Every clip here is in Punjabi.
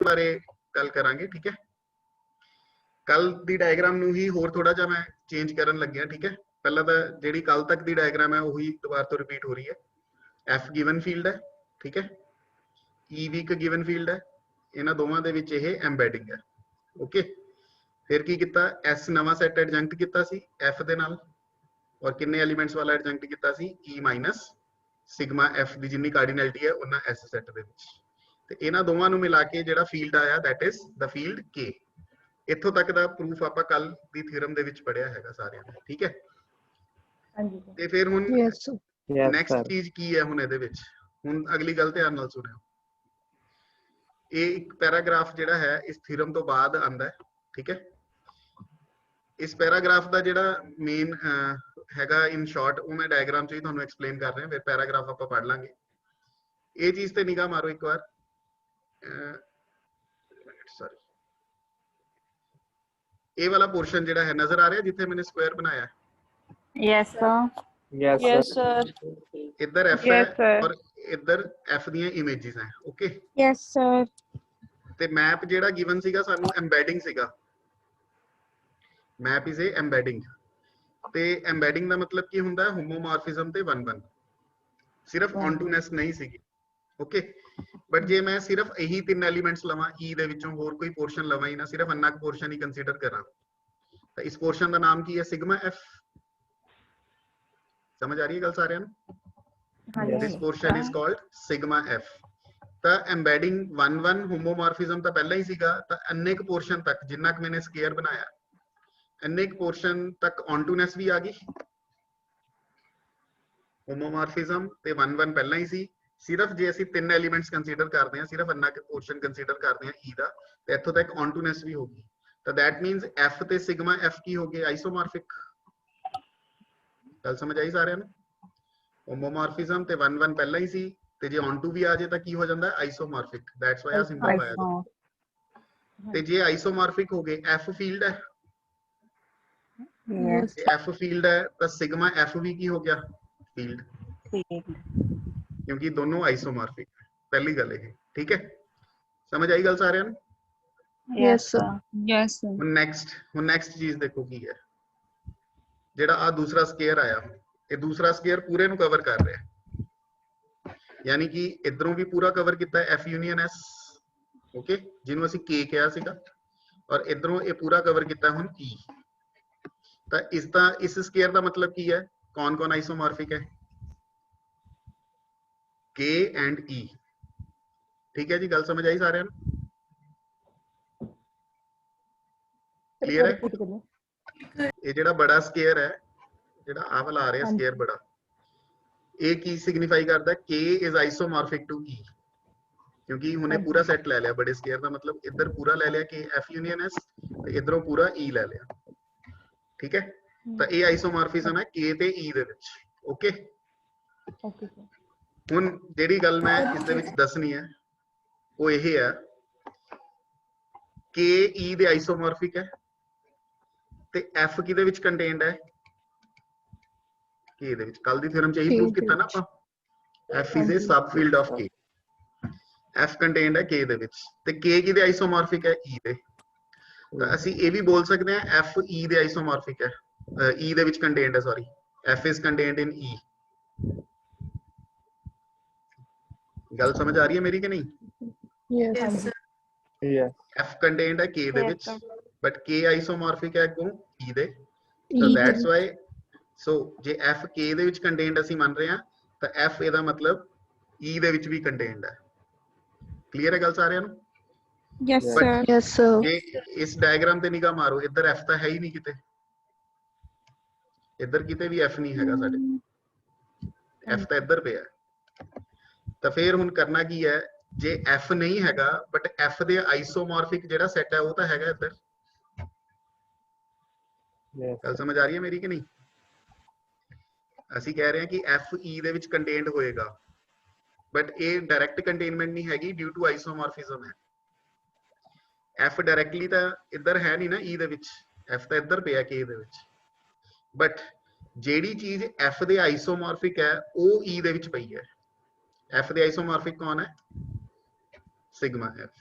बारे गल करांगे, ठीक है। कल दी डायग्राम नूं ही होर थोड़ा जा मैं चेंज करन लग्या, ठीक है। पहला तो जिहड़ी कल तक दी डायग्राम है वही दोबारा तो रिपीट हो रही है। एफ गिवन फील्ड है, ठीक है, ई भी एक गिवन फील्ड है, इन्हां दोवां दे विच इह एम्बेडिंग है, ओके। फिर की किया, एस नवा सैट एडजंक्ट किया सी एफ दे नाल, और किन्ने एलीमेंट्स वाला एडजंक्ट किया सी ई माइनस सिग्मा एफ की जिन्नी कार्डिनैलिटी है उन्ना एस सैट दे विच, ते इन्हां दोवां नूं मिला के जिहड़ा फील्ड आया दैट इज द फील्ड के। इत्थों तक दा प्रूफ आपां कल दी थ्योरम दे विच पढ़िया हैगा सारिआं ने, ठीक है। ते फिर हुण नैक्सट चीज की है हुण इहदे विच, हुण अगली गल ध्यान नाल सुणिओ। ये एक पैराग्राफ जिहड़ा है इस थ्योरम तो बाद आंदा है, ठीक है। इस पैराग्राफ का जिहड़ा मेन हैगा इन शॉर्ट वो मैं डायग्राम च ही तुहानूं एक्सप्लेन कर रहा, फिर पैराग्राफ आपां पढ़ लांगे। ये चीज ते निगाह मारो एक बार, सॉरी, ये वाला पोर्शन जिहड़ा है नजर आ रहा है जिथे मैंने स्क्वायर बनाया है? यस सर, यस सर, इधर एफ है और इधर एफ दी इमेजेस हैं, ओके। Yes sir. ते मैप जिहड़ा गिवन सीगा सानू एम्बेडिंग सीगा, मैप इज ए एम्बेडिंग। ते एम्बेडिंग दा मतलब की हुंदा है होमोमॉर्फिज्म ते वन वन, सिर्फ ऑनटूनेस नहीं सीगी, ओके। बट जे मैं सिर्फ यही तीन एलीमेंट्स लवां ई दे विचों होर कोई पोर्शन लवां ही ना, सिर्फ अन्ना पोर्शन ही कंसीडर करा, तो इस पोर्शन का नाम की है सिग्मा एफ। समझ आ रही है गल सारिआं नूं? This portion is called sigma F. तो एम्बेडिंग वन वन होमोमॉर्फिज्म तो पहला ही सीगा, तो अनेक पोर्शन तक जिन्ना क मैंने स्केयर बनाया अनेक पोर्शन तक ऑनटूनेस भी आ गई, होमोमॉर्फिज्म ते वन वन पहला ही सी। सिर्फ जे ਅਸੀਂ ਤਿੰਨ ਐਲੀਮੈਂਟਸ ਕੰਸੀਡਰ ਕਰਦੇ ਹਾਂ, ਸਿਰਫ ਅੰਨਾ ਕੇ ਪੋਰਸ਼ਨ ਕੰਸੀਡਰ ਕਰਦੇ ਹਾਂ E ਦਾ, ਤੇ ਇੱਥੋਂ ਤੱਕ ऑनटूनेस भी होगी, तो दैट मींस F ਤੇ सिग्मा F की हो गए आइसोमॉर्फिक। गल समझ आई सारिਆਂ ਨੂੰ? होमोमॉर्फिज्म ਤੇ वन वन पहला ही सी, ਤੇ ਜੇ ऑनटू भी आ जाए तो की हो जाता है isomorphic, that's why a symbol पाया। ਤੇ ਜੇ आइसोमॉर्फिक हो गए F फील्ड है, यस F फील्ड है तो सिग्मा F भी की हो गया फील्ड, क्योंकि दोनों आइसोमॉर्फिक है। पहली गल है, ठीक है। समझ आई गल सारिਆਂ ਨੂੰ? Yes sir, yes sir. ਹੁਣ ਨੈਕਸਟ ਚੀਜ਼ ਦੇਖੋ ਕੀ ਹੈ। ਜਿਹੜਾ ਆ ਦੂਸਰਾ ਸਕੁਅਰ ਆਇਆ, ਇਹ ਦੂਸਰਾ ਸਕੁਅਰ ਪੂਰੇ ਨੂੰ ਕਵਰ ਕਰ ਰਿਹਾ ਹੈ, ਯਾਨੀ ਕਿ ਇਧਰੋਂ ਵੀ ਪੂਰਾ ਕਵਰ ਕੀਤਾ F ਯੂਨੀਅਨ S, ਓਕੇ, ਜਿਹਨੂੰ ਅਸੀਂ K ਕਿਹਾ ਸੀਗਾ, ਔਰ ਇਧਰੋਂ ਇਹ ਪੂਰਾ ਕਵਰ ਕੀਤਾ ਹੁਣ E। ਤਾਂ ਇਸ ਸਕੁਅਰ ਦਾ ਮਤਲਬ ਕੀ ਹੈ? ਕੌਣ ਕੌਣ ਆइसोमॉर्फिक है? K एंड E, ठीक है जी। गल समझ आई सारिਆਂ ਨੂੰ? क्लियर है? ये ਜਿਹੜਾ बड़ा स्केयर है, ਜਿਹੜਾ ਆ ਵਾਲਾ ਆ ਰਿਹਾ स्केयर बड़ा, ਇਹ ਕੀ ਸਿਗਨੀਫਾਈ ਕਰਦਾ? K is isomorphic to E, क्योंकि हमने पूरा सेट ले लिया बड़े स्केयर का, मतलब इधर पूरा ले लिया K F यूनियन S, ਤੇ इधरों पूरा E ले लिया, ठीक है। तो ये आइसोमॉर्फिज्म है K ते E ਦੇ ਵਿੱਚ, ओके। ਹੁਣ ਜਿਹੜੀ ਗੱਲ ਮੈਂ ਇਸ ਦੇ ਵਿੱਚ ਦੱਸਣੀ ਹੈ ਉਹ ਇਹ ਹੈ ਕਿ E ਦੇ ਆइसोमॉर्फिक है ਤੇ F ਕਿਹਦੇ ਵਿੱਚ ਕੰਟੇਨਡ ਹੈ? K ਦੇ ਵਿੱਚ। ਕੱਲ ਦੀ ਥਿਓਰਮ ਚ ਇਹੀ ਪ੍ਰੂਵ ਕੀਤਾ ਨਾ ਆਪਾਂ, F इज ए सब field of K, F contained ਹੈ K ਦੇ ਵਿੱਚ, ਤੇ K ਕਿਹਦੇ ਆइसोमॉर्फिक ਹੈ? E ਦੇ। ਤਾਂ ਅਸੀਂ ਇਹ ਵੀ ਬੋਲ ਸਕਦੇ ਹਾਂ F E ਦੇ आइसोमॉर्फिक ਹੈ, E ਦੇ ਵਿੱਚ ਕੰਟੇਨਡ ਹੈ, sorry, F is contained in E। गल समझ आ रही है मेरी कि नहीं? यस F कंटेन्ड है K they which, but K isomorphic है अगों E दे, तो that's why, so J F K they which contained ਅਸੀਂ ਮੰਨ ਰਹੇ ਹਾਂ ਤਾਂ F ਇਹਦਾ ਮਤਲਬ E ਦੇ ਵਿੱਚ ਵੀ ਕੰटेन्ड है। क्लियर है गल सारिਆਂ ਨੂੰ? Yes sir, yes sir. ਜੇ ਇਸ डायग्राम ਤੇ ਨਿਗਾਹ ਮਾਰੋ, ਇੱਧਰ F ਤਾਂ ਹੈ ਹੀ ਨਹੀਂ ਕਿਤੇ, ਇੱਧਰ ਕਿਤੇ ਵੀ F ਨਹੀਂ ਹੈਗਾ ਸਾਡੇ, F ਤਾਂ ਇੱਧਰ ਪਿਆ। ਤਾਂ ਫਿਰ ਹੁਣ ਕਰਨਾ ਕੀ ਹੈ? ਜੇ F ਨਹੀਂ ਹੈਗਾ ਬਟ F ਦੇ आइसोमॉर्फिक ਜਿਹੜਾ ਸੈੱਟ ਹੈ ਉਹ ਤਾਂ ਹੈਗਾ ਇੱਧਰ। ਗੱਲ ਸਮਝ ਆ ਰਹੀ ਹੈ ਮੇਰੀ ਕਿ ਨਹੀਂ? ਅਸੀਂ ਕਹਿ ਰਹੇ ਹਾਂ ਕਿ F E ਦੇ ਵਿੱਚ ਕੰਟੇਨਡ ਹੋਏਗਾ, ਬਟ ਇਹ ਡਾਇਰੈਕਟ ਕੰਟੇਨਮੈਂਟ ਨਹੀਂ ਹੈਗੀ, ਡਿਊ ਟੂ आइसोमॉर्फिज्म है। F डायरेक्टली ਤਾਂ ਇੱਧਰ ਹੈ ਨਹੀਂ ਨਾ E ਦੇ ਵਿੱਚ, F ਤਾਂ ਇੱਧਰ ਪਿਆ K ਦੇ ਵਿੱਚ, ਬਟ ਜਿਹੜੀ ਚੀਜ਼ F ਦੇ आइसोमॉर्फिक है ਉਹ E ਦੇ ਵਿੱਚ ਪਈ है। F ਦੇ आइसोमॉर्फिक कौन है? Sigma F।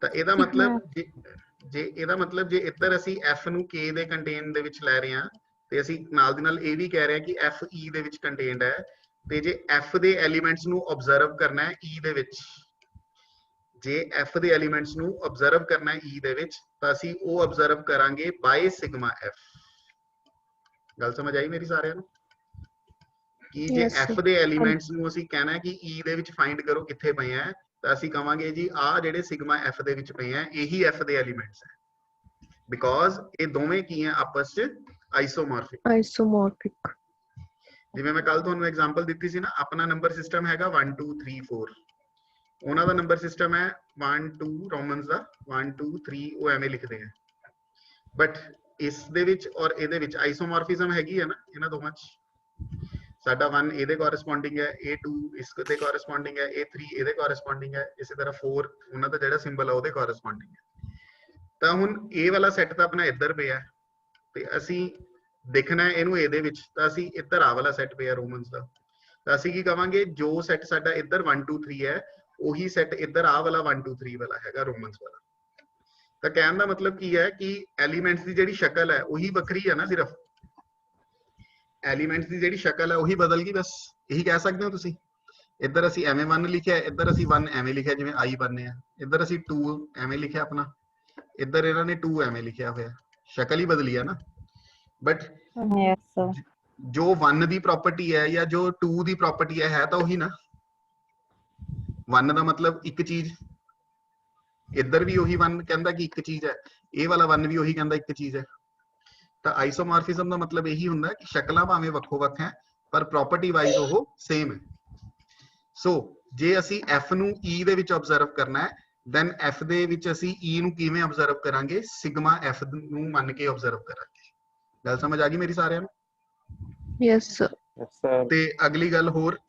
ਤਾਂ ਇਹਦਾ ਮਤਲਬ ਜੇ ਇਹਦਾ ਮਤਲਬ ਜੇ ਇੱਧਰ ਅਸੀਂ f ਨੂੰ k ਦੇ ਕੰਟੇਨ ਦੇ ਵਿੱਚ ਲੈ ਰਹੇ ਹਾਂ ਤੇ ਅਸੀਂ ਨਾਲ ਦੀ ਨਾਲ ਇਹ ਵੀ ਕਹਿ ਰਹੇ ਹਾਂ ਕਿ f e ਦੇ ਵਿੱਚ ਕੰਟੇਨਡ ਹੈ ਤੇ ਜੇ f ਦੇ ਐਲੀਮੈਂਟਸ ਨੂੰ ਆਬਜ਼ਰਵ ਕਰਨਾ ਹੈ e ਦੇ ਵਿੱਚ, ਜੇ f ਦੇ ਐਲੀਮੈਂਟਸ ਨੂੰ ਆਬਜ਼ਰਵ ਕਰਨਾ ਹੈ e ਦੇ ਵਿੱਚ ਤਾਂ ਅਸੀਂ ਉਹ ਆਬਜ਼ਰਵ ਕਰਾਂਗੇ ਬਾਈ ਸਿਗਮਾ f। ਗੱਲ ਸਮਝ ਆਈ ਮੇਰੀ ਸਾਰਿਆਂ ਨੂੰ? ਕਿ ਜੇ f ਦੇ ਐਲੀਮੈਂਟਸ ਨੂੰ ਅਸੀਂ ਕਹਿਣਾ ਹੈ ਕਿ e ਦੇ ਵਿੱਚ ਫਾਈਂਡ ਕਰੋ ਕਿੱਥੇ ਪਏ ਆ ਤਾਂ ਅਸੀਂ ਕਵਾਂਗੇ ਜੀ ਆ ਜਿਹੜੇ ਸਿਗਮਾ f ਦੇ ਵਿੱਚ ਪਏ ਆ ਇਹੀ f ਦੇ ਐਲੀਮੈਂਟਸ ਹੈ ਬਿਕੋਜ਼ ਇਹ ਦੋਵੇਂ ਕੀ ਹੈ ਆਪਸ ਚ ਆਈਸੋਮੋਰਫਿਕ। ਜਿਵੇਂ ਮੈਂ ਕੱਲ ਤੁਹਾਨੂੰ ਐਗਜ਼ਾਮਪਲ ਦਿੱਤੀ ਸੀ ਨਾ, ਆਪਣਾ ਨੰਬਰ ਸਿਸਟਮ ਹੈਗਾ 1 2 3 4, ਉਹਨਾਂ ਦਾ ਨੰਬਰ ਸਿਸਟਮ ਹੈ 1 2 ਰੋਮਨਸ ਦਾ 1 2 3, ਉਹ ਐਵੇਂ ਲਿਖਦੇ ਆ। ਬਟ ਇਸ ਦੇ ਵਿੱਚ ਔਰ ਇਹਦੇ ਵਿੱਚ ਆਈਸੋਮੋਰਫਿਜ਼ਮ ਹੈਗੀ ਹੈ ਨਾ ਇਹਨਾਂ ਦੋਵਾਂ ਚ। ਸਾਡਾ 1 ਇਹਦੇ ਕੋਰਸਪੋਂਡਿੰਗ ਹੈ, A2 ਇਸ ਦੇ ਕੋਰਸਪੋਂਡਿੰਗ ਹੈ, A3 ਇਹਦੇ ਕੋਰਸਪੋਂਡਿੰਗ ਹੈ, ਇਸੇ ਤਰ੍ਹਾਂ 4 ਉਹਨਾਂ ਦਾ ਜਿਹੜਾ ਸਿੰਬਲ ਹੈ ਉਹਦੇ ਕੋਰਸਪੋਂਡਿੰਗ ਹੈ। ਤਾਂ ਹੁਣ ਇਹ ਵਾਲਾ ਸੈੱਟ ਤਾਂ ਆਪਣਾ ਇੱਧਰ ਪਿਆ ਤੇ ਅਸੀਂ ਦੇਖਣਾ ਹੈ ਇਹਨੂੰ ਇਹਦੇ ਵਿੱਚ, ਤਾਂ ਅਸੀਂ ਇੱਧਰ ਆ ਵਾਲਾ ਸੈੱਟ ਪਿਆ ਰੋਮਨਸ ਦਾ, ਤਾਂ ਅਸੀਂ ਕੀ ਕਵਾਂਗੇ ਜੋ ਸੈੱਟ ਸਾਡਾ ਇੱਧਰ 1 2 3 ਹੈ ਉਹੀ ਸੈੱਟ ਇੱਧਰ ਆ ਵਾਲਾ 1 2 3 ਵਾਲਾ ਹੈਗਾ ਰੋਮਨਸ ਵਾਲਾ। ਤਾਂ ਕਹਿਣ ਦਾ ਮਤਲਬ ਕੀ ਹੈ ਕਿ ਐਲੀਮੈਂਟਸ ਦੀ ਜਿਹੜੀ ਸ਼ਕਲ ਹੈ ਉਹੀ ਵੱਖਰੀ ਹੈ ਨਾ, ਸਿਰਫ ਐਲੀਮੈਂਟਸ ਦੀ ਜਿਹੜੀ ਸ਼ਕਲ ਹੈ ਉਹੀ ਬਦਲ ਗਈ, ਬਸ ਇਹੀ ਕਹਿ ਸਕਦੇ ਹੋ ਤੁਸੀਂ। ਇੱਧਰ ਅਸੀਂ ਐਵੇਂ 1 ਲਿਖਿਆ, ਇੱਧਰ ਅਸੀਂ 1 ਐਵੇਂ ਲਿਖਿਆ ਜਿਵੇਂ I ਬਣਨੇ ਆ, ਇੱਧਰ ਅਸੀਂ 2 ਐਵੇਂ ਲਿਖਿਆ ਆਪਣਾ, ਇੱਧਰ ਇਹਨਾਂ ਨੇ 2 ਐਵੇਂ ਲਿਖਿਆ ਹੋਇਆ, ਸ਼ਕਲ ਹੀ ਬਦਲੀ ਹੈ ਨਾ। ਬਟ ਜੋ 1 ਦੀ ਪ੍ਰੋਪਰਟੀ ਹੈ ਜਾਂ ਜੋ 2 ਦੀ ਪ੍ਰੋਪਰਟੀ ਹੈ ਤਾਂ ਉਹੀ ਨਾ। 1 ਦਾ ਮਤਲਬ ਇੱਕ ਚੀਜ਼, ਇੱਧਰ ਵੀ ਉਹੀ 1 ਕਹਿੰਦਾ ਕਿ ਇੱਕ ਚੀਜ਼ ਹੈ, ਇਹ ਵਾਲਾ 1 ਵੀ ਉਹੀ ਕਹਿੰਦਾ ਇੱਕ ਚੀਜ਼ ਹੈ। ਤਾਂ ਆਈਸੋਮੋਰਫਿਜ਼ਮ ਦਾ ਮਤਲਬ ਇਹੀ ਹੁੰਦਾ ਕਿ ਸ਼ਕਲਾਂ ਭਾਵੇਂ ਵੱਖੋ ਵੱਖ ਹੈ ਪਰ ਪ੍ਰੋਪਰਟੀ ਵਾਈਜ਼ ਉਹ ਸੇਮ ਹੈ। ਸੋ ਜੇ ਅਸੀਂ f ਨੂੰ e ਦੇ ਵਿੱਚ ਆਬਜ਼ਰਵ ਕਰਨਾ ਹੈ ਦੈਨ f ਦੇ ਵਿੱਚ ਅਸੀਂ e ਨੂੰ ਕਿਵੇਂ ਆਬਜ਼ਰਵ ਕਰਾਂਗੇ? ਸਿਗਮਾ f ਨੂੰ ਮੰਨ ਕੇ ਆਬਜ਼ਰਵ ਕਰਾਂਗੇ। ਗੱਲ ਸਮਝ ਆ ਗਈ ਮੇਰੀ ਸਾਰਿਆਂ ਨੂੰ? Yes sir. ਤੇ ਅਗਲੀ ਗੱਲ ਹੋਰ,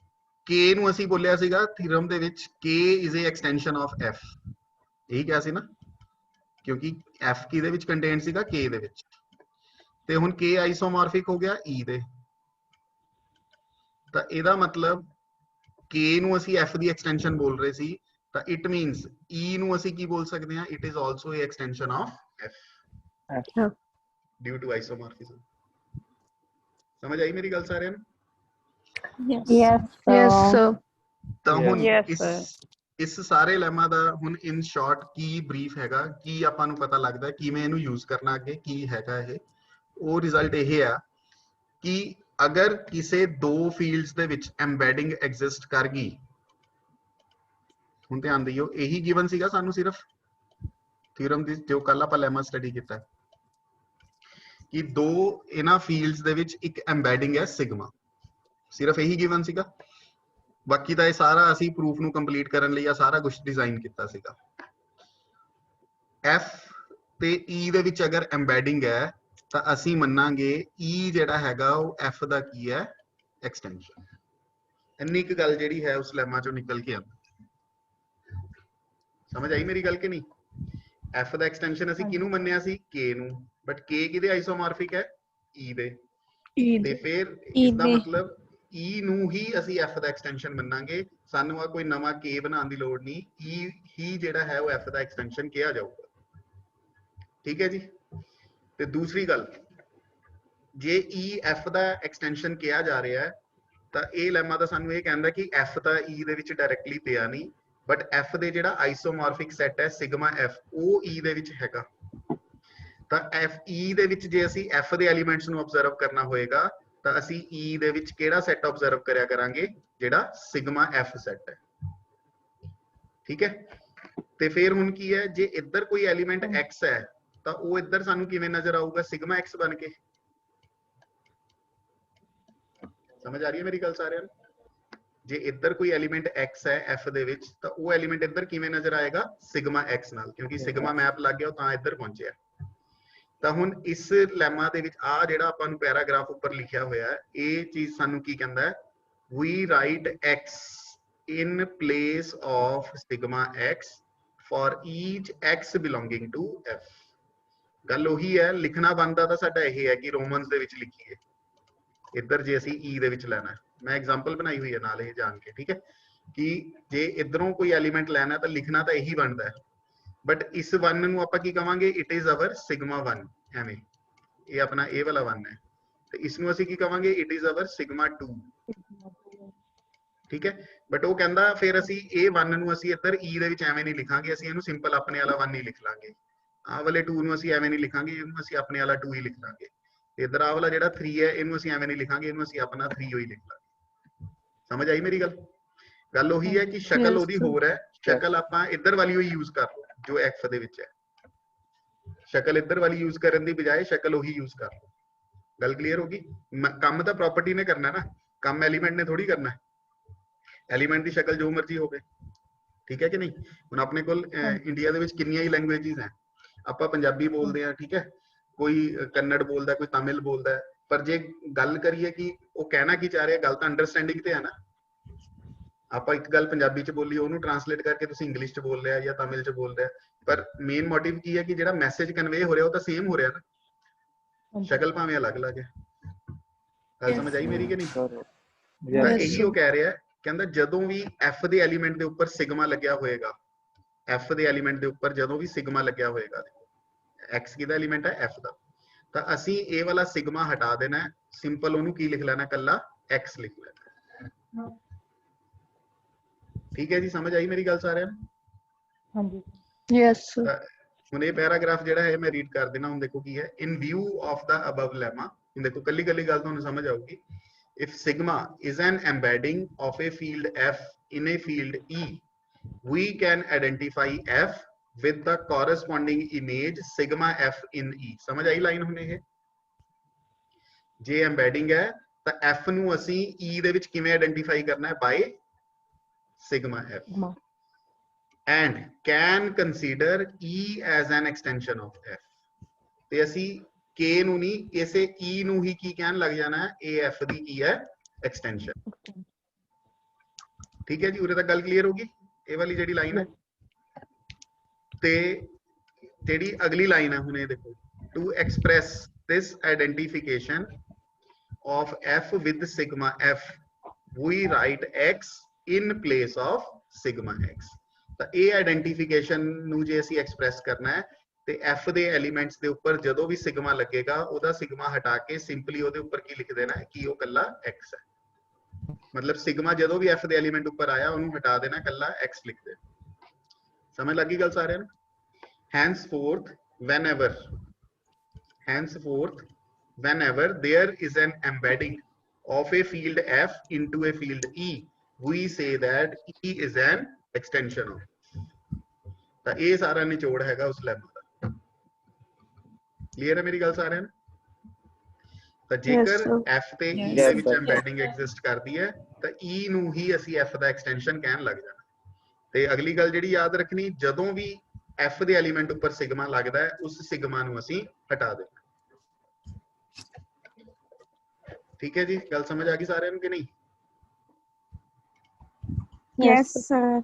k ਨੂੰ ਅਸੀਂ ਬੋਲਿਆ ਸੀਗਾ ਥਿਊਰਮ ਦੇ ਵਿੱਚ k is a extension of f, ਇਹੀ ਕਿਹਾ ਸੀ ਨਾ, ਕਿਉਂਕਿ f ਕਿਹਦੇ ਵਿੱਚ ਕੰਟੇਨਡ ਸੀਗਾ? k ਦੇ ਵਿੱਚ। ਤੇ ਹੁਣ k ਆਈਸੋਮੋਰਫਿਕ ਹੋ ਗਿਆ e ਦੇ, ਤਾਂ ਇਹਦਾ ਮਤਲਬ k ਨੂੰ ਅਸੀਂ f ਦੀ ਐਕਸਟੈਂਸ਼ਨ ਬੋਲ ਰਹੇ ਸੀ ਤਾਂ ਇਟ ਮੀਨਸ e ਨੂੰ ਅਸੀਂ ਕੀ ਬੋਲ ਸਕਦੇ ਹਾਂ? It is also a extension of f due to isomorphism. ਸਮਝ ਆਈ ਮੇਰੀ ਗੱਲ ਸਾਰਿਆਂ ਨੂੰ? Yes sir. ਤਾਂ ਹੁਣ ਇਸ ਸਾਰੇ ਲੈਮਾ ਦਾ ਹੁਣ ਇਨ ਸ਼ਾਰਟ ਕੀ ਬਰੀਫ ਹੈਗਾ, ਕੀ ਆਪਾਂ ਨੂੰ ਪਤਾ ਲੱਗਦਾ ਕਿਵੇਂ ਇਹਨੂੰ ਯੂਜ਼ ਕਰਨਾ, ਅੱਗੇ ਕੀ ਹੈਗਾ ਇਹ? ਉਹ ਰਿਜ਼ਲਟ ਇਹ ਆ ਕਿ ਅਗਰ ਕਿਸੇ ਦੋ ਫੀਲਡਸ ਦੇ ਵਿੱਚ ਐਮਬੈਡਿੰਗ ਐਗਜ਼ਿਸਟ ਕਰ ਗਈ, ਹੁਣ ਧਿਆਨ ਦਿਓ ਇਹੀ ਗਿਵਨ ਸੀਗਾ ਸਾਨੂੰ ਸਿਰਫ ਥਿਊਰਮ ਦੀ ਜੋ ਕੱਲ ਆਪਾਂ ਲੈਮਾ ਸਟੱਡੀ ਕੀਤਾ ਕਿ ਦੋ ਇਹਨਾਂ ਫੀਲਡਸ ਦੇ ਵਿੱਚ ਇੱਕ ਐਮਬੈਡਿੰਗ ਹੈ ਸਿਗਮਾ, ਸਿਰਫ ਇਹੀ ਗਿਵਨ ਸੀਗਾ। ਬਾਕੀ ਤਾਂ ਇਹ ਸਾਰਾ ਅਸੀਂ ਪ੍ਰੂਫ ਨੂੰ ਕੰਪਲੀਟ ਕਰਨ ਲਈ ਆ ਸਾਰਾ ਕੁਝ ਡਿਜ਼ਾਈਨ ਕੀਤਾ ਸੀਗਾ। f ਤੇ e ਦੇ ਵਿੱਚ ਅਗਰ ਐਮਬੈਡਿੰਗ ਹੈ ਤਾਂ ਅਸੀਂ ਮੰਨਾਂਗੇ e ਜਿਹੜਾ ਹੈਗਾ ਉਹ f ਦਾ ਕੀ ਹੈ? ਐਕਸਟੈਂਸ਼ਨ। ਇੰਨੀ ਇੱਕ ਗੱਲ ਜਿਹੜੀ ਹੈ ਉਸ ਲੈਮਾ ਚੋਂ ਨਿਕਲ ਕੇ ਆਉਂਦੀ। ਸਮਝ ਆਈ ਮੇਰੀ ਗੱਲ ਕਿ ਨਹੀਂ? f ਦਾ ਐਕਸਟੈਂਸ਼ਨ ਅਸੀਂ ਕਿਹਨੂੰ ਮੰਨਿਆ ਸੀ? k ਨੂੰ, ਬਟ k ਕਿਹਦੇ ਆਈਸੋਮੋਰਫਿਕ ਹੈ? e ਦੇ। ਤੇ ਫਿਰ ਇਸਦਾ ਮਤਲਬ e ਨੂੰ ਹੀ ਅਸੀਂ f ਦਾ ਐਕਸਟੈਂਸ਼ਨ ਮੰਨਾਂਗੇ, ਸਾਨੂੰ ਆ ਕੋਈ ਨਵਾਂ k ਬਣਾਉਣ ਦੀ ਲੋੜ ਨਹੀਂ, e ਹੀ ਜਿਹੜਾ ਹੈ ਉਹ f ਦਾ ਐਕਸਟੈਂਸ਼ਨ ਕਿਹਾ ਜਾਊਗਾ। ਠੀਕ ਹੈ ਜੀ। ਤੇ ਦੂਸਰੀ ਗੱਲ, ਜੇ e f ਦਾ ਐਕਸਟੈਂਸ਼ਨ ਕਿਹਾ ਜਾ ਰਿਹਾ ਹੈ ਤਾਂ ਇਹ ਲੈਮਾ ਤਾਂ ਸਾਨੂੰ ਇਹ ਕਹਿੰਦਾ ਕਿ f ਤਾਂ e ਦੇ ਵਿੱਚ ਡਾਇਰੈਕਟਲੀ ਪਿਆ ਨਹੀਂ, ਬਟ f ਦੇ ਜਿਹੜਾ ਆਈਸੋਮੋਰਫਿਕ ਸੈੱਟ ਹੈ ਸਿਗਮਾ f ਉਹ e ਦੇ ਵਿੱਚ ਹੈਗਾ। ਤਾਂ f e ਦੇ ਵਿੱਚ ਜੇ ਅਸੀਂ f ਦੇ ਐਲੀਮੈਂਟਸ ਨੂੰ ਆਬਜ਼ਰਵ ਕਰਨਾ ਹੋਏਗਾ ਤਾਂ ਅਸੀਂ e ਦੇ ਵਿੱਚ ਕਿਹੜਾ ਸੈੱਟ ਆਬਜ਼ਰਵ ਕਰਿਆ ਕਰਾਂਗੇ? ਜਿਹੜਾ ਸਿਗਮਾ f ਸੈੱਟ ਹੈ। ਠੀਕ ਹੈ। ਤੇ ਫਿਰ ਹੁਣ ਕੀ ਹੈ, ਜੇ ਇੱਧਰ ਕੋਈ ਐਲੀਮੈਂਟ x ਹੈ ਤਾਂ ਉਹ ਇੱਧਰ ਸਾਨੂੰ ਕਿਵੇਂ ਨਜ਼ਰ ਆਊਗਾ? ਸਿਗਮਾ x ਬਣ ਕੇ। ਸਮਝ ਆ ਰਹੀ ਹੈ ਮੇਰੀ ਗੱਲ ਸਾਰਿਆਂ ਨੂੰ? ਜੇ ਇੱਧਰ ਕੋਈ ਐਲੀਮੈਂਟ x ਹੈ f ਦੇ ਵਿੱਚ ਤਾਂ ਉਹ ਐਲੀਮੈਂਟ ਇੱਧਰ ਕਿਵੇਂ ਨਜ਼ਰ ਆਏਗਾ? ਸਿਗਮਾ x ਨਾਲ, ਕਿਉਂਕਿ ਸਿਗਮਾ ਮੈਪ ਲੱਗ ਗਿਆ ਉਹ ਤਾਂ ਇੱਧਰ ਪਹੁੰਚਿਆ। ਤਾਂ ਹੁਣ ਇਸ ਲੈਮਾ ਦੇ ਵਿੱਚ ਆ ਜਿਹੜਾ ਆਪਾਂ ਨੂੰ ਪੈਰਾਗ੍ਰਾਫ ਉੱਪਰ ਲਿਖਿਆ ਹੋਇਆ ਹੈ ਇਹ ਚੀਜ਼ ਸਾਨੂੰ ਕੀ ਕਹਿੰਦਾ ਹੈ? we write x in place of sigma x for each x belonging to f। ਗੱਲ ਉਹੀ ਹੈ, ਲਿਖਣਾ ਬਣਦਾ ਤਾਂ ਸਾਡਾ ਇਹ ਹੈ ਕਿ ਰੋਮਨਸ ਦੇ ਵਿੱਚ ਲਿਖੀਏ, ਇੱਧਰ ਜੇ ਅਸੀਂ e ਦੇ ਵਿੱਚ ਲੈਣਾ। ਮੈਂ ਐਗਜ਼ਾਮਪਲ ਬਣਾਈ ਹੋਈ ਹੈ ਨਾਲ ਇਹ ਜਾਣ ਕੇ, ਠੀਕ ਹੈ, ਕਿ ਜੇ ਇੱਧਰੋਂ ਕੋਈ ਐਲੀਮੈਂਟ ਲੈਣਾ ਤਾਂ ਲਿਖਣਾ ਤਾਂ ਇਹੀ ਬਣਦਾ ਹੈ बट इस 1 ਨੂੰ ਆਪਾਂ ਕੀ ਕਵਾਂਗੇ, ਇਟ ਇਜ਼ ਆਵਰ ਸਿਗਮਾ 1, ਐਵੇਂ ਇਹ ਆਪਣਾ ਇਹ ਵਾਲਾ 1 ਹੈ, ਤੇ ਇਸ ਨੂੰ ਅਸੀਂ ਕੀ ਕਵਾਂਗੇ, ਇਟ ਇਜ਼ ਆਵਰ ਸਿਗਮਾ 2, ਠੀਕ ਹੈ। ਬਟ ਉਹ ਕਹਿੰਦਾ ਫਿਰ ਅਸੀਂ ਇਹ 1 ਨੂੰ ਅਸੀਂ ਇੱਧਰ e ਦੇ ਵਿੱਚ ਐਵੇਂ ਨਹੀਂ ਲਿਖਾਂਗੇ, ਅਸੀਂ ਇਹਨੂੰ ਸਿੰਪਲ ਆਪਣੇ ਵਾਲਾ 1 ਹੀ ਲਿਖ ਲਾਂਗੇ। ਆਹ ਵਾਲੇ 2 ਨੂੰ ਅਸੀਂ ਐਵੇਂ ਨਹੀਂ ਲਿਖਾਂਗੇ, ਇਹਨੂੰ ਅਸੀਂ ਆਪਣੇ ਵਾਲਾ 2 ਹੀ ਲਿਖ ਲਾਂਗੇ। ਤੇ ਇੱਧਰ ਆਹ ਵਾਲਾ ਜਿਹੜਾ 3 ਹੈ, ਇਹਨੂੰ ਅਸੀਂ ਐਵੇਂ ਨਹੀਂ ਲਿਖਾਂਗੇ, ਇਹਨੂੰ ਅਸੀਂ ਆਪਣਾ 3 ਹੀ ਲਿਖ ਲਾਂਗੇ। ਸਮਝ ਆਈ ਮੇਰੀ ਗੱਲ? ਗੱਲ ਉਹੀ ਹੈ ਕਿ ਸ਼ਕਲ Yes, ਉਹਦੀ sir. ਹੋਰ ਹੈ, ਸ਼ਕਲ ਆਪਾਂ ਇੱਧਰ ਵਾਲੀ ਹੀ ਯੂਜ਼ ਕਰ ਲਓ ਜੋ f ਦੇ ਵਿੱਚ ਹੈ। ਸ਼ਕਲ ਇੱਧਰ ਵਾਲੀ ਯੂਜ਼ ਕਰਨ ਦੀ ਬਜਾਏ ਸ਼ਕਲ ਉਹੀ ਯੂਜ਼ ਕਰ ਲਓ। ਗੱਲ ਕਲੀਅਰ ਹੋਗੀ? ਕੰਮ ਤਾਂ ਪ੍ਰੋਪਰਟੀ ਨੇ ਕਰਨਾ ਨਾ, ਕੰਮ ਐਲੀਮੈਂਟ ਨੇ ਥੋੜੀ ਕਰਨਾ। ਐਲੀਮੈਂਟ ਦੀ ਸ਼ਕਲ ਜੋ ਮਰਜ਼ੀ ਹੋਵੇ, ਠੀਕ ਹੈ ਕਿ ਨਹੀਂ? ਹੁਣ ਆਪਣੇ ਕੋਲ ਇੰਡੀਆ ਦੇ ਵਿੱਚ ਕਿੰਨੀਆਂ ਹੀ ਲੈਂਗੁਏਜਿਸ ਹੈ, ਆਪਾਂ ਪੰਜਾਬੀ ਬੋਲਦੇ ਆ, ਠੀਕ ਹੈ, ਕੋਈ ਕੰਨੜ ਬੋਲਦਾ, ਕੋਈ ਤਾਮਿਲ ਬੋਲਦਾ, ਪਰ ਜੇ ਗੱਲ ਕਰੀਏ ਕਿ ਉਹ ਕਹਿਣਾ ਕੀ ਚਾਹ ਰਿਹਾ, ਗੱਲ ਤਾਂ ਅੰਡਰਸਟੈਂਡਿੰਗ ਤੇ ਹੈ ਨਾ। ਆਪਾਂ ਇੱਕ ਗੱਲ ਪੰਜਾਬੀ ਚ ਬੋਲੀ, ਉਹਨੂੰ ਟਰਾਂਸਲੇਟ ਕਰਕੇ ਤੁਸੀਂ ਇੰਗਲਿਸ਼ ਚ ਬੋਲ ਰਿਹਾ ਜਾਂ ਤਾਮਿਲ ਚ ਬੋਲ ਰਿਹਾ, ਪਰ ਮੇਨ ਮੋਟਿਵ ਕੀ ਹੈ ਕਿ ਜਿਹੜਾ ਮੈਸੇਜ ਕਨਵੇ ਹੋ ਰਿਹਾ ਉਹ ਤਾਂ ਸੇਮ ਹੋ ਰਿਹਾ ਨਾ, ਸ਼ਕਲ ਭਾਵੇਂ ਅਲੱਗ-ਅਲੱਗ ਹੈ। ਗੱਲ ਸਮਝ ਆਈ ਮੇਰੀ ਕਿ ਨਹੀਂ? ਤਾਂ ਇਹੀ ਉਹ ਕਹਿ ਰਿਹਾ, ਕਹਿੰਦਾ ਜਦੋਂ ਵੀ f ਦੇ ਐਲੀਮੈਂਟ ਦੇ ਉੱਪਰ ਸਿਗਮਾ ਲੱਗਿਆ ਹੋਏਗਾ, f ਦੇ ਐਲੀਮੈਂਟ ਦੇ ਉੱਪਰ ਜਦੋਂ ਵੀ ਸਿਗਮਾ ਲੱਗਿਆ ਹੋਏਗਾ, x ਕਿਹਦਾ ਐਲੀਮੈਂਟ ਹੈ, f ਦਾ, ਤਾਂ ਅਸੀਂ ਇਹ ਵਾਲਾ ਸਿਗਮਾ ਹਟਾ ਦੇਣਾ ਹੈ, ਸਿੰਪਲ ਉਹਨੂੰ ਕੀ ਲਿਖ ਲੈਣਾ, ਕੱਲਾ x ਲਿਖ ਲੈਣਾ। ਠੀਕ ਹੈ ਜੀ, ਸਮਝ ਆਈ ਮੇਰੀ ਗੱਲ ਸਾਰਿਆਂ ਨੂੰ? ਹਾਂਜੀ। Yes, sir. ਹੁਣ ਇਹ ਪੈਰਾਗ੍ਰਾਫ ਜਿਹੜਾ ਹੈ ਮੈਂ ਰੀਡ ਕਰ ਦੇਣਾ। ਹੁਣ ਦੇਖੋ ਕੀ ਹੈ, ਇਨ ਵਿਊ ਆਫ ਦਾ ਅਬਵ ਲੈਮਾ, ਹੁਣ ਦੇਖੋ ਕੱਲੀ ਕੱਲੀ ਗੱਲ ਤੁਹਾਨੂੰ ਸਮਝ ਆਊਗੀ। if sigma is an embedding of a field f in a field E, we can identify f with the corresponding image sigma f in E। ਸਮਝ ਆਈ ਲਾਈਨ? ਹੁਣ ਇਹ ਜੇ embedding ਹੈ ਤਾਂ f ਨੂੰ ਅਸੀਂ E ਦੇ ਵਿੱਚ ਕਿਵੇਂ ਆਇਡੈਂਟੀਫਾਈ ਕਰਨਾ ਹੈ, by sigma f, and can consider E as an extension of f। ਤੇ ਅਸੀਂ k ਨੂੰ ਨਹੀਂ, ਇਸੇ E ਨੂੰ ਹੀ ਕੀ ਕਹਿਣ ਲੱਗ ਜਾਣਾ ਹੈ, ਇਹ f ਦੀ ਕੀ ਹੈ, ਐਕਸਟੈਂਸ਼ਨ। ਠੀਕ ਹੈ ਜੀ, ਉਰੇ ਤੱਕ ਗੱਲ ਕਲੀਅਰ ਹੋਗੀ? ਇਹ ਵਾਲੀ ਜਿਹੜੀ ਲਾਈਨ ਹੈ, ਤੇ ਜਿਹੜੀ ਅਗਲੀ ਲਾਈਨ ਹੈ ਹੁਣ ਇਹ ਦੇਖੋ, to express this identification of f with sigma f, we write x in place of sigma x। ਤਾਂ ਇਹ ਆਈਡੈਂਟੀਫਿਕੇਸ਼ਨ ਨੂੰ ਜੇ ਅਸੀਂ ਐਕਸਪ੍ਰੈਸ ਕਰਨਾ ਹੈ, ਤੇ f ਦੇ ਐਲੀਮੈਂਟਸ ਦੇ ਉੱਪਰ ਜਦੋਂ ਵੀ ਸਿਗਮਾ ਲੱਗੇਗਾ, ਉਹਦਾ ਸਿਗਮਾ ਹਟਾ ਕੇ ਸਿੰਪਲੀ ਉਹਦੇ ਉੱਪਰ ਕੀ ਲਿਖ ਦੇਣਾ ਹੈ ਕਿ ਉਹ ਕੱਲਾ x ਹੈ। ਮਤਲਬ ਸਿਗਮਾ ਜਦੋਂ ਵੀ f ਦੇ ਐਲੀਮੈਂਟ ਉੱਪਰ ਆਇਆ, ਉਹਨੂੰ ਹਟਾ ਦੇਣਾ, ਕੱਲਾ x ਲਿਖ ਦੇਣਾ। ਸਮਝ ਲੱਗੀ ਗੱਲ ਸਾਰਿਆਂ ਨੂੰ? whenever there is an embedding of a field f into a field E, we say that E is an extension of। ਤਾਂ ਇਹ ਸਾਰਾ ਨਿਚੋੜ ਹੈਗਾ ਉਸ ਲੈਮਾ ਦਾ। ਕਲੀਅਰ ਹੈ ਮੇਰੀ ਗੱਲ ਸਾਰਿਆਂ ਨੂੰ? ਤਾਂ ਜੇਕਰ f ਤੇ E ਦੇ ਵਿੱਚ embedding ਐਗਜ਼ਿਸਟ ਕਰਦੀ ਹੈ, ਤਾਂ E ਨੂੰ ਹੀ ਅਸੀਂ f ਦਾ ਐਕਸਟੈਂਸ਼ਨ ਕਹਿਣ ਲੱਗ ਜਾਣਾ। ਤੇ ਅਗਲੀ ਗੱਲ ਜਿਹੜੀ ਯਾਦ ਰੱਖਣੀ, ਜਦੋਂ ਵੀ f ਦੇ ਐਲੀਮੈਂਟ ਉੱਪਰ ਸਿਗਮਾ ਲੱਗਦਾ ਹੈ, ਉਸ ਸਿਗਮਾ ਨੂੰ ਅਸੀਂ ਹਟਾ ਦੇਣਾ। ਠੀਕ ਹੈ ਜੀ, ਗੱਲ ਸਮਝ ਆ ਗਈ ਸਾਰਿਆਂ ਨੂੰ ਕਿ ਨਹੀਂ? Yes, sir.